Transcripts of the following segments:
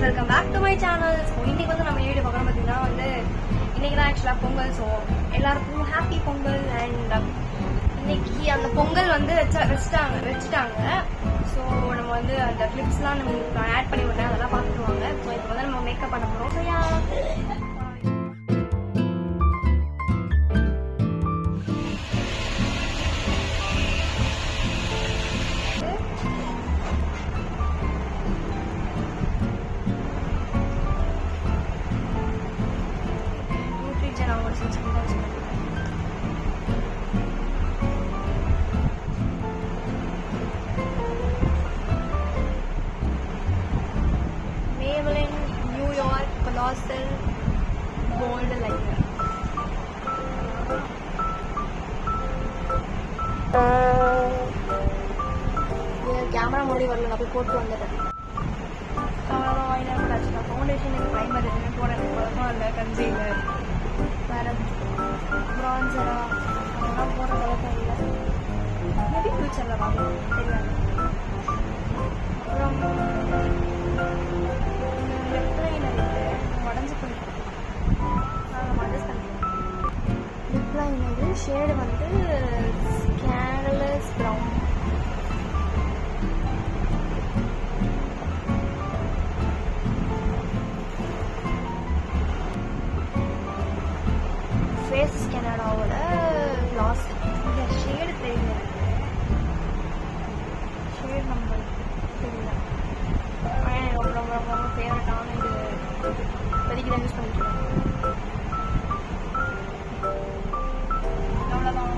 Welcome back to my channel. So இன்னைக்கு வந்து நம்ம வீடியோ பார்க்குறோம் பார்த்தீங்கன்னா வந்து இன்னைக்கு தான் ஆக்சுவலாக பொங்கல். ஸோ எல்லாருக்கும் ஹாப்பி பொங்கல். அண்ட் இன்னைக்கு அந்த பொங்கல் வந்து வச்சுட்டாங்க. ஸோ நம்ம வந்து அந்த கிளிப்ஸ்லாம் நான் ஆட் பண்ணி விட்டேன், அதெல்லாம் பார்த்துருவாங்க. ஸோ இப்போ வந்து நம்ம மேக்கப் பண்ண போகிறோம். So Maybelline New York Colossal Gold Liner. Camera Modi வரல, நான் போய் போட்டு வந்துட்டேன். ஃபவுண்டேஷன் ப்ரைமர் எதுவுமே போட எனக்கு பழக்கம் இல்லை. கன்சீலர் வேறு ப்ரான்சரா அதெல்லாம் போட பழக்கம் இல்லை. மேபி ஃபியூச்சரில் பார்க்கலாம், தெரியாது. அப்புறம் லிப் லைனர் உடஞ்சி போயிட்டு நாங்கள் அட்ஜஸ்ட் பண்ணிக்கலாம். லிப் லைனர் ஷேடு வந்து ஸ்கேர்லெஸ் ப்ரௌன். ஃபேஸ் கனடாவோட கிளாஸ். இந்த ஷேடு தெரியல, ஷேடு நம்பர் தெரியல. ஆனால் எனக்கு ரொம்ப ரொம்ப ரொம்ப ரொம்ப ஃபேவரட்டான இது இப்போதைக்கு தான் யூஸ் பண்ணிட்டுருக்கேன். அவ்வளோதான்,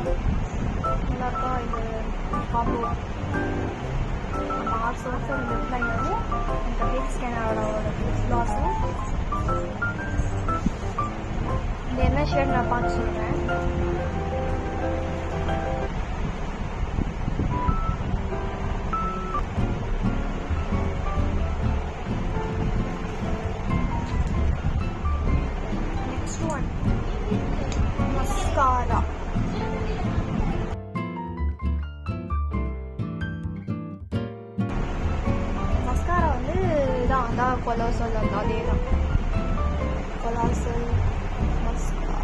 நல்லாயிருக்கா இது காம்போ. மார்க்ஸும் லிப் லைனரும் இந்த ஃபேஸ் கனடாவோட கிளாஸும். இது என்ன ஷேட் நான் பார்த்து சொல்கிறேன். Next one mascara. மஸ்காரா வந்து இதான் அதான் கொலாசல், அதே தான் கொலாசல் மஸ்காரா.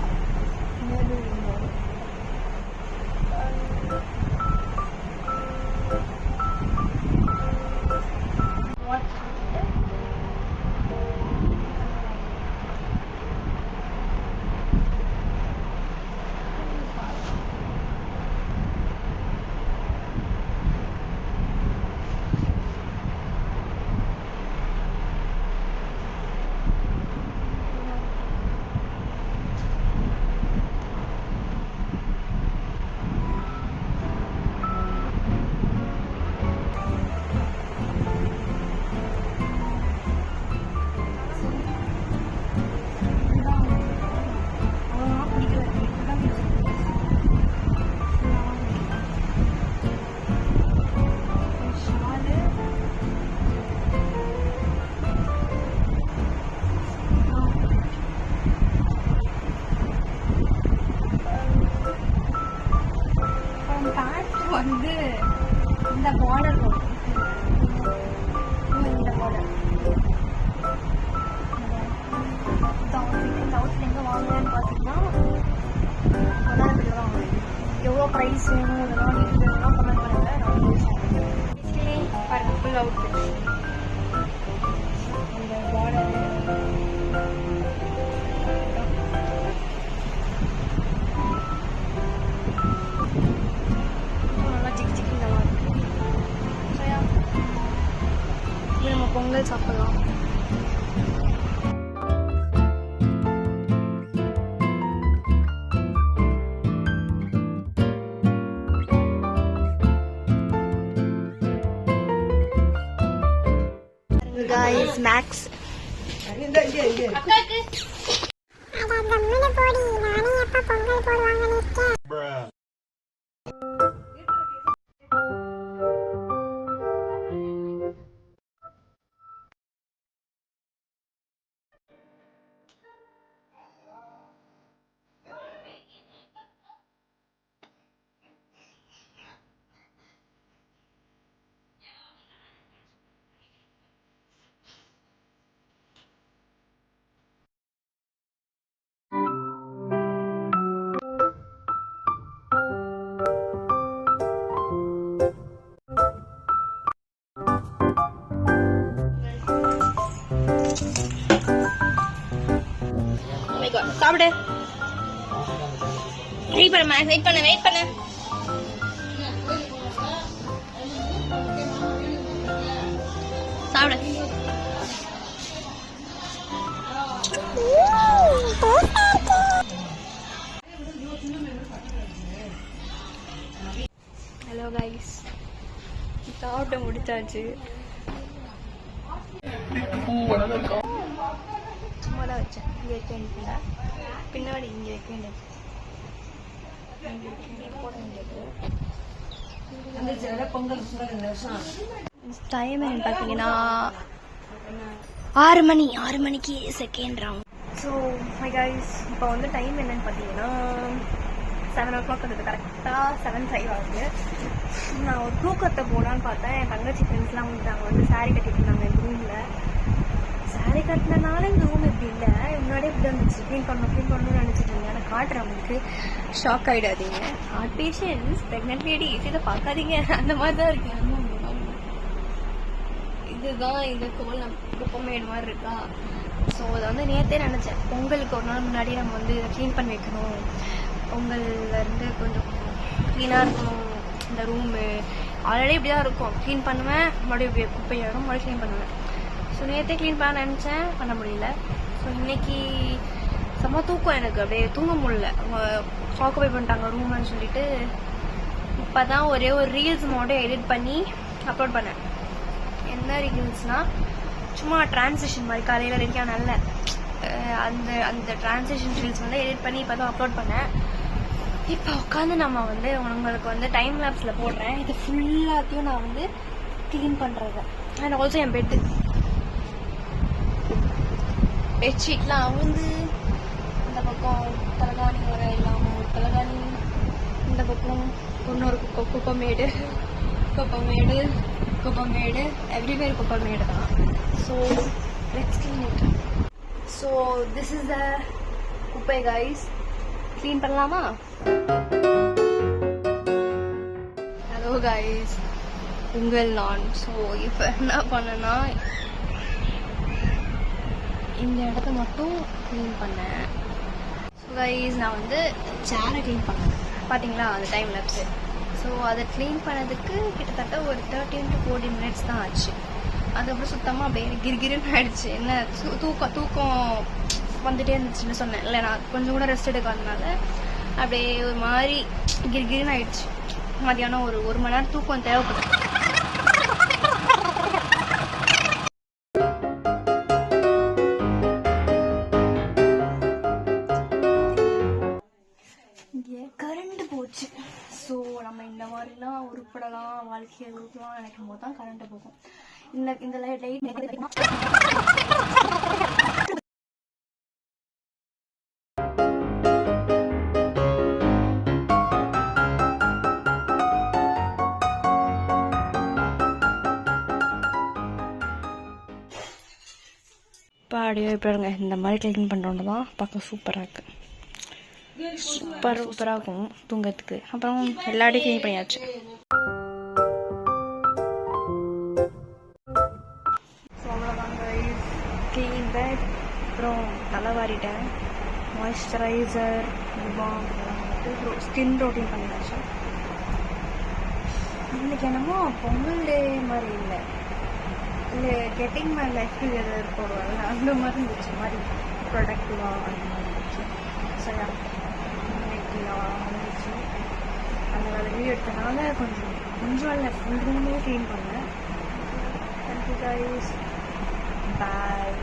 வந்து இந்த பார்டர் வரும், இந்த பார்டர். இந்த அவுட்ஃபிட் எங்கே வாங்குறேன்னு பார்த்தீங்கன்னா மன்னார்குடியில் தான் வாங்குறேன். எவ்வளோ ப்ரைஸ் வேணும் இதெல்லாம் டீட்டெயிலாம் கமெண்ட் பண்ணுங்கள். நான் யூஸ் ஆகுது பாருங்கள். ஃபுல் அவுட்ஃபிட் இந்த பார்டரு நம்ம பொங்கல் சாப்பிடலாம். guys max சாப்பிடு. வெயிட் பண்ணு, வெயிட் பண்ணு, வெயிட் பண்ணு. சாப்பிடு. ஹலோ கைஸ், சாப்பிட்டு முடிச்சாச்சு. சும்மா தான் வச்சேன். இங்கே வைக்க வேண்டியது, பின்னாடி இங்கே வைக்க வேண்டியது, போட வேண்டியது. டைம் என்ன பார்த்தீங்கன்னா 6 மணி. 6 மணிக்கு second round. So my guys, இப்போ வந்து டைம் என்னன்னு பார்த்தீங்கன்னா 7 o'clock அது கரெக்டாக 7:05 ஆகுது. நான் ஒரு தூக்கத்தை போனான்னு பார்த்தேன். என் தங்கச்சி ஃப்ரெண்ட்ஸ்லாம் வந்துட்டாங்க, வந்து சாரீ கட்டிட்டு இருந்தாங்க எங்கள் ரூமில். சாரீ கட்டினனால இந்த ரூம் இப்படி இல்லை, முன்னாடியே இப்படி இருந்துச்சு. க்ளீன் பண்ணணும்னு நினச்சிட்டு இருந்தேன். எனக்கு காட்டுறேன் உங்களுக்கு, ஷாக் ஆகிடாதீங்க. ஹார்ட் பேஷன்ஸ், ப்ரெக்னென்ட் லேடிஸ் இதை பார்க்காதீங்க, அந்த மாதிரி தான் இருக்கு. இதுதான் இந்த கோலம் குப்பமேடு மாதிரி இருக்கா. ஸோ அதை வந்து நேற்றே நினச்சேன், பொங்கலுக்கு ஒரு நாள் முன்னாடி நம்ம வந்து இதை க்ளீன் பண்ணி வைக்கணும். பொங்கல்லேருந்து கொஞ்சம் க்ளீனாக இருக்கணும் இந்த ரூமு. ஆல்ரெடி இப்படி தான் இருக்கும், க்ளீன் பண்ணுவேன், மறுபடியும் குப்பையாகும், மறுபடியும் க்ளீன் பண்ணுவேன். ஸோ நேற்றே க்ளீன் பண்ண நினச்சேன், பண்ண முடியல. ஸோ இன்னைக்கு செம்ம தூக்கம், எனக்கு அப்படியே தூங்க முடியல. ஆக்குபை பண்ணிட்டாங்க ரூம்னு சொல்லிட்டு இப்போ தான் ஒரே ஒரு ரீல்ஸ் மட்டும் எடிட் பண்ணி அப்லோட் பண்ணேன். என்ன ரீல்ஸ்னால் சும்மா டிரான்சிஷன் மாதிரி, காலையில் வரைக்கும் நல்ல அந்த அந்த டிரான்சிஷன் ரீல்ஸ் வந்து எடிட் பண்ணி இப்போ தான் அப்லோட் பண்ணேன். இப்போ உட்காந்து நம்ம வந்து உங்களுக்கு வந்து டைம் லேப்ஸில் போடுறேன். இது ஃபுல்லாத்தையும் நான் வந்து க்ளீன் பண்ணுறது. அண்ட் ஆல்சோ என் பெட்ஷீட்லாம் வந்து இந்த பக்கம் தலகாணி வர இல்லாமல் ஒரு தலகாணி, இந்த பக்கம் இன்னொரு குப்பமேடு எவ்ரிவேர் குப்பமேடு தான். So let's clean it. So this is the குப்பை கைஸ். க்ளீன் பண்ணலாமா? ஹலோ கைஸ், உங்கள் நான். ஸோ இப்போ என்ன பண்ணேன்னா இந்த இடத்த மட்டும் க்ளீன் பண்ணேன். ஸோ கைஸ், நான் வந்து சேரை க்ளீன் பண்ணேன் பார்த்தீங்களா, அந்த டைம் லேப்ஸு. ஸோ அதை க்ளீன் பண்ணதுக்கு கிட்டத்தட்ட ஒரு 13 to 14 minutes தான் ஆச்சு. அதுக்கப்புறம் சுத்தமாக அப்படியே கிரிகிரின்னு ஆயிடுச்சு. என்ன தூக்கம் வந்துட்டே இருந்துச்சுன்னு சொன்னேன் இல்லை, நான் கொஞ்சம் கூட ரெஸ்ட் எடுக்காதனால அப்படியே ஒரு மாதிரி கிரிகிரின்னு ஆயிடுச்சு. மதியானம் ஒரு 1 மணி நேரம் தூக்கம் தேவைப்படுது. கரண்ட் போச்சு. ஸோ நம்ம இந்த மாதிரிலாம் உருப்படலாம், வாழ்க்கையை உருப்படலாம் நினைக்கும் போது தான் கரண்ட் போகும். இந்த லைட் பாடியோ எப்படிங்க இந்த மாதிரி க்ளீன் பண்ணுறோன்னு தான் பார்க்க சூப்பராக இருக்குது. சூப்பராக இருக்கும் தூங்கிறதுக்கு. அப்புறம் எல்லா இடையும் க்ளீன் பண்ணியாச்சு. ஸோ அவ்வளோதாங்க, க்ளீன் பேக். அப்புறம் தலை வாரிட்டேன், மாய்ஸ்சரைசர், பாம் வந்துட்டு ஸ்கின் ரொட்டீன் பண்ணியாச்சு. இன்றைக்கி என்னமோ பொங்கல் டே மாதிரி இல்லை, கெட்டிங் மை லைஃப் டுகெதர் போடுவாங்க அந்த மாதிரி இருந்துச்சு. மாதிரி ப்ரொடக்டிவாக அந்த மாதிரி இருந்துச்சு. சரியா வந்துச்சு. அதில் வீடியோ எடுத்தனால கொஞ்சம் இல்லை, ஃபுல் ரூமே க்ளீன் பண்ணேன். தேங்க்யூ கைஸ், பாய்.